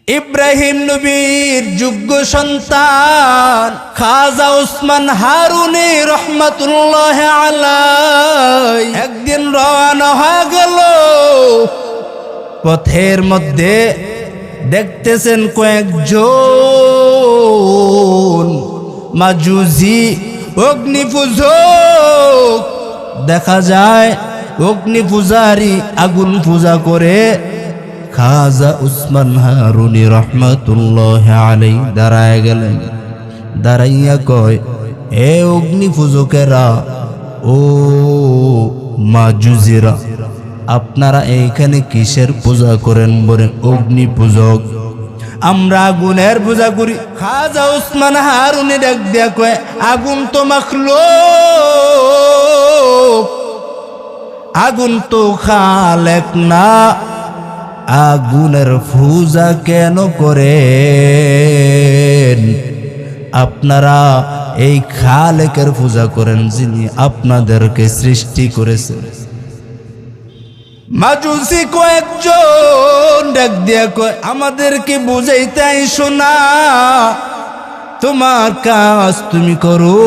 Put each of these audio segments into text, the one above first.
ইব্রাহিম নবীর যোগ্য সন্তান খাজা উসমান হারুনি রহমাতুল্লাহ আলাইহি একদিন রওনা হয়ে গেল। পথের মধ্যে দেখতেছেন কয়েকজন মাজুসি অগ্নি পূজক দেখা যায়। অগ্নি পূজারি আগুন পূজা করে। খাজা উসমান হারুনি রহমাতুল্লাহ আলাইহি দাঁড়ায় গেলেন। দাঁড়াইয়া কয়, এ অগ্নি পূজকেরা, ও মাজুসিরা, আপনারা এইখানে কিসের পূজা করেন? বলেন অগ্নি পূজক, আমরা আগুনের পূজা করি। খাজা উসমান হারুনি ডাক দিয়া কয়, আগুন তো মাখলুক, আগুন তো খালেক না, আগুনের পূজা কেন করেন? আপনারা এই খালেকের পূজা করেন যিনি আপনাদেরকে সৃষ্টি করেছেন। মাজুসি কয়েকজন ডাক দিয়া কয়, আমাদেরকে বুঝাইতে আইসো না, তোমার কাজ তুমি করো।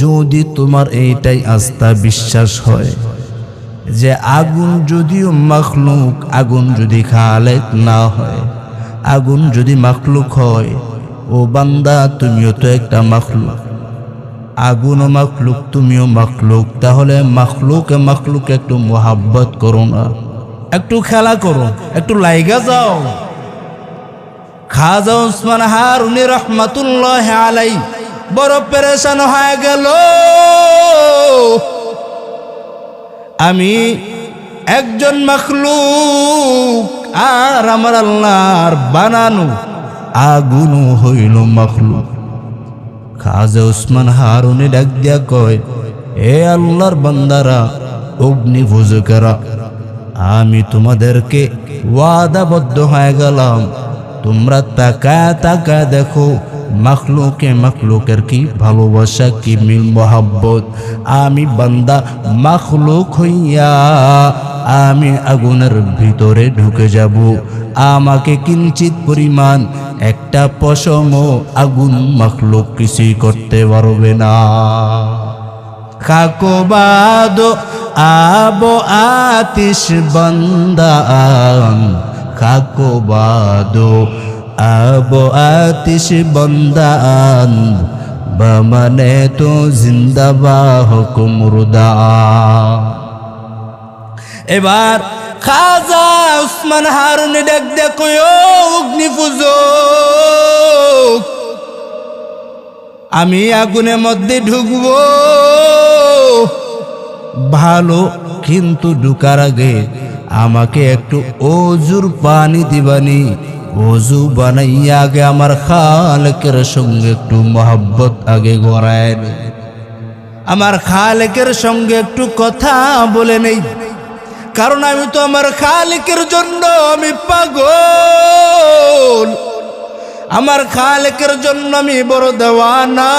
যদি তোমার এইটাই আস্থা বিশ্বাস হয় যে আগুন যদিও মাখলুক, আগুন যদি খালেক না হয়, আগুন যদি মাখলুক হয়, ও বান্দা তুমিও তো একটা মাখলুক, আগুনও মাখলুক তুমিও মাখলুক, তাহলে মাখলুকে মাখলুকে একটু মোহাব্বত করো না, একটু খেলা করো, একটু লাইগা যাও। খাজা উসমান হারুনি রহমাতুল্লাহ আলাইহি বড় পেরেশান হয়ে গেল। আমি একজন মাখলুক আর আমার আল্লাহর বানানো আগুনও হইল মাখলুক। খাজা উসমান হারুনি ডাক দিয়া কয়, এ আল্লাহর বান্দারা, অগ্নি পূজকেরা, আমি তোমাদেরকে ওয়াদাবদ্ধ হয়ে গেলাম, তোমরা তাকায় তাকায় দেখো মাখলুকে মাখলুকের কি ভালোবাসা, কি মিল মোহাব্বত। আমি বান্দা মাখলুক হইয়া আমি আগুনের ভিতরে ঢুকে যাব, আমাকে কিঞ্চিত পরিমাণ একটা পশমও আগুন মাখলুক কিছুই করতে পারবে না। খাকোবাদ আবো আতিশ বন্দান, খাকোবাদ আবো আতিশ বন্দান, বামানে তো জিন্দাবা হুকুম মুর্দা। এবার খাজা উসমান হারুনি ডাক দেখো, অগ্নি পূজক, আমি আগুনের মধ্যে ঢুকবো ভালো, কিন্তু ঢুকার আগে আমাকে একটু ওজুর পানি দিবানি। ওজু বানাইয়া আগে আমার খালেকের সঙ্গে একটু মোহাব্বত আগে গড়ায়, আমার খালেকের সঙ্গে একটু কথা বলে নেই, কারণ আমি তো আমার খালেকের জন্য আমি পাগল, আমার খালেকের জন্য আমি বড় দেওয়ানা।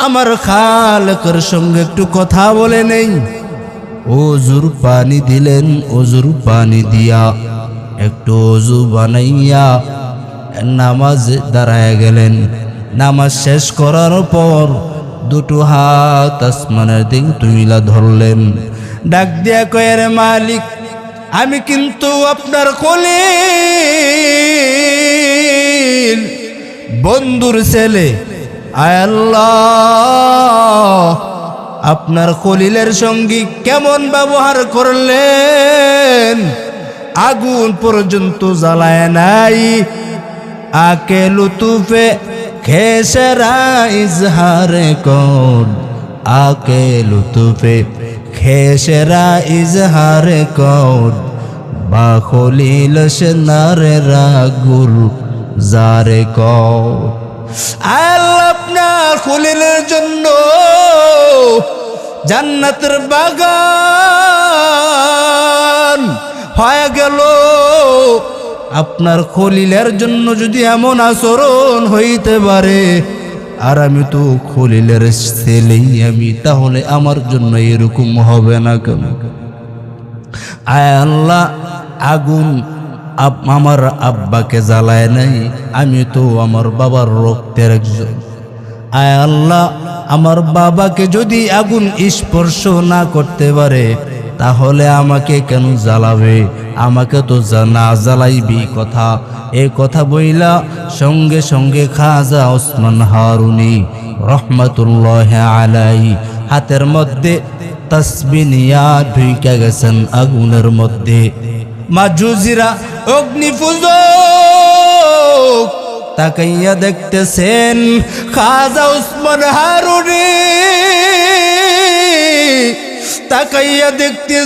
আমার খালেকের সঙ্গে একটু কথা বলে নেই। ওজুর পানি দিলেন, ওজুর পানি দিয়া একটু ওজু বানাইয়া নামাজে দাঁড়ায় গেলেন। নামাজ শেষ করার পর দুটো হাত আসমানের দিকে তুইলা ধরলেন। ডাক দিয়া কয়, রে মালিক, আমি কিন্তু আপনার খলিল, বন্ধুর ছেলে, আয় আল্লাহ, আপনার খলিলের সঙ্গী কেমন ব্যবহার করলেন, আগুন পর্যন্ত জ্বালায় নাই। আকে লুতুফে খেসরা ইজহারে কর, আকে লুতুফে খেসরা ইজহারে কর, বা খলিল সেনারে রাগুল জারে কর। আল্লাহ আপনার খলিলের জন্য জান্নাতের বাগান হয়ে গেল। আপনার খলিলের জন্য যদি এমন আচরণ হইতে পারে, আর আমি তো খলিলের ছেলেই আমি, তাহলে আমার জন্য এরকম হবে না কেন? আয় আল্লাহ, আগুন আমার আব্বাকে জ্বালায় নাই, আমি তো আমার বাবার রক্তের একজন। আয় আল্লাহ, আমার বাবাকে যদি আগুন স্পর্শ না করতে পারে তাহলে আমাকে কেন জ্বালাবে? আমাকে তো না জ্বালাইবি কথা। এই কথা বইলা সঙ্গে সঙ্গে খাজা ওসমান হারুনি রহমাতুল্লাহ আলাইহি হাতের মধ্যে তাসবিহ নিয়া ঢুইকা গেছেন আগুনের মধ্যে। মাজুজিরা অগ্নিপূজক তাকাইয়া দেখতেছেন খাজা ওসমান হারুনি, তাকাইয়া দেখতে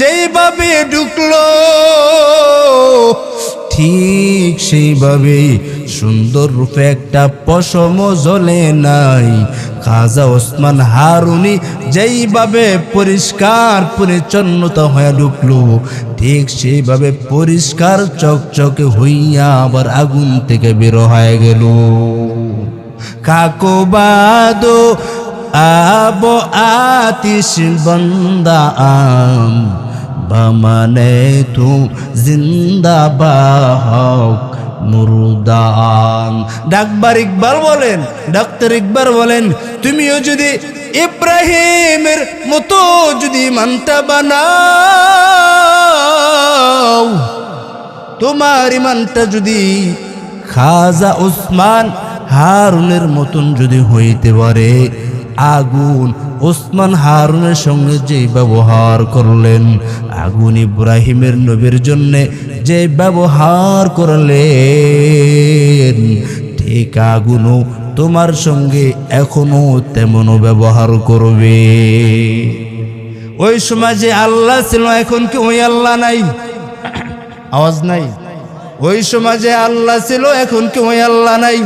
যেইভাবে ঢুকলো ঠিক সেইভাবে সুন্দর রূপে একটা পশমও জ্বলে নাই। খাজা ওসমান হারুনি যেইভাবে পরিষ্কার পরিচ্ছন্নতা হয়ে ঢুকলো ঠিক সেইভাবে পরিষ্কার চকচকে হইয়া আবার আগুন থেকে বের হয়ে গেল। কাকবাদো আব আতিশ বন্দা আম বামানে তু জিন্দা বাহক মুরদান। ডাক্তার ইকবাল বলেন, ডাক্তার ইকবাল বলেন, তুমিও যদি ইব্রাহিমের মতো যদি ইমানটা বানাও, তোমার ইমানটা যদি খাজা ওসমান হারুনের মতন যদি হইতে পারে, আগুন ওসমান হারুনের সঙ্গে যে ব্যবহার করলেন, আগুন ইব্রাহিমের নবীর জন্য যে ব্যবহার করলেন, ঠিক আগুনও তোমার সঙ্গে এখনো তেমনও ব্যবহার করবে। ওই সময় যে আল্লাহ ছিল, এখন কি ওই আল্লাহ নাই? আওয়াজ নাই। ওই সময় যে আল্লাহ ছিল, এখন কি ওই আল্লাহ নাই?